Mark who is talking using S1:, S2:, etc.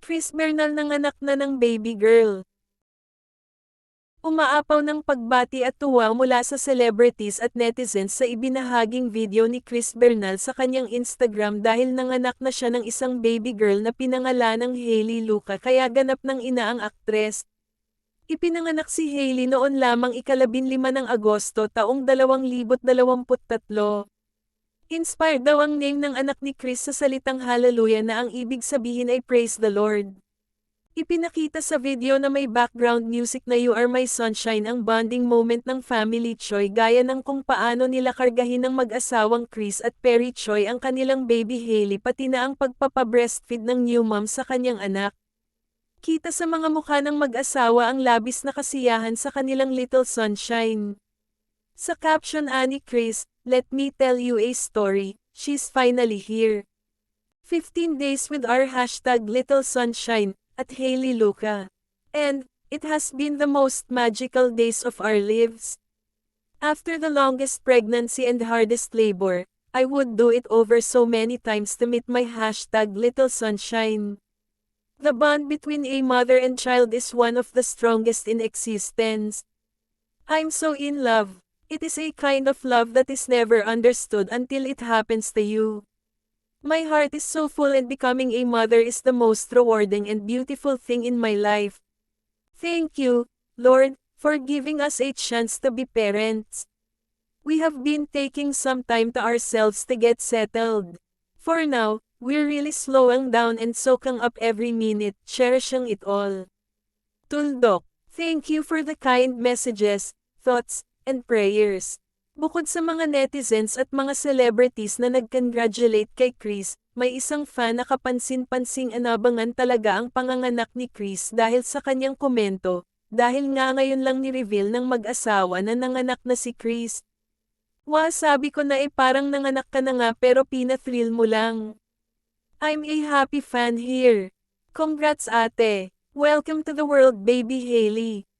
S1: Chris Bernal nanganak na ng baby girl. Umaapaw ng pagbati at tuwa mula sa celebrities at netizens sa ibinahaging video ni Chris Bernal sa kanyang Instagram dahil nanganak na siya ng isang baby girl na pinangalanang Hailey Luca kaya ganap ng ina ang aktres. Ipinanganak si Hailey noon lamang ika-15 ng Agosto taong 2023. Inspired daw ang name ng anak ni Chris sa salitang hallelujah na ang ibig sabihin ay praise the Lord. Ipinakita sa video na may background music na You Are My Sunshine ang bonding moment ng family Choi gaya ng kung paano nila kargahin ng mag-asawang Chris at Perry Choi ang kanilang baby Hailey pati na ang pagpapabreastfeed ng new mom sa kanyang anak. Kita sa mga mukha ng mag-asawa ang labis na kasiyahan sa kanilang little sunshine. Sa caption ani Chris, "Let me tell you a story, she's finally here. 15 days with our hashtag Little Sunshine, at Hailey Luca. And, it has been the most magical days of our lives. After the longest pregnancy and hardest labor, I would do it over so many times to meet my hashtag Little Sunshine. The bond between a mother and child is one of the strongest in existence. I'm so in love. It is a kind of love that is never understood until it happens to you. My heart is so full and becoming a mother is the most rewarding and beautiful thing in my life. Thank you, Lord, for giving us a chance to be parents. We have been taking some time to ourselves to get settled. For now, we're really slowing down and soaking up every minute, cherishing it all. Tuldok, thank you for the kind messages, thoughts, and prayers. Bukod sa mga netizens at mga celebrities na nag-congratulate kay Chris, may isang fan na kapansin-pansing inabangan talaga ang panganganak ni Chris dahil sa kanyang komento, dahil nga ngayon lang ni-reveal ng mag-asawa na nanganak na si Chris. Sabi ko na parang nanganak ka na nga pero pina-thrill mo lang. I'm a happy fan here. Congrats ate. Welcome to the world baby Hailey.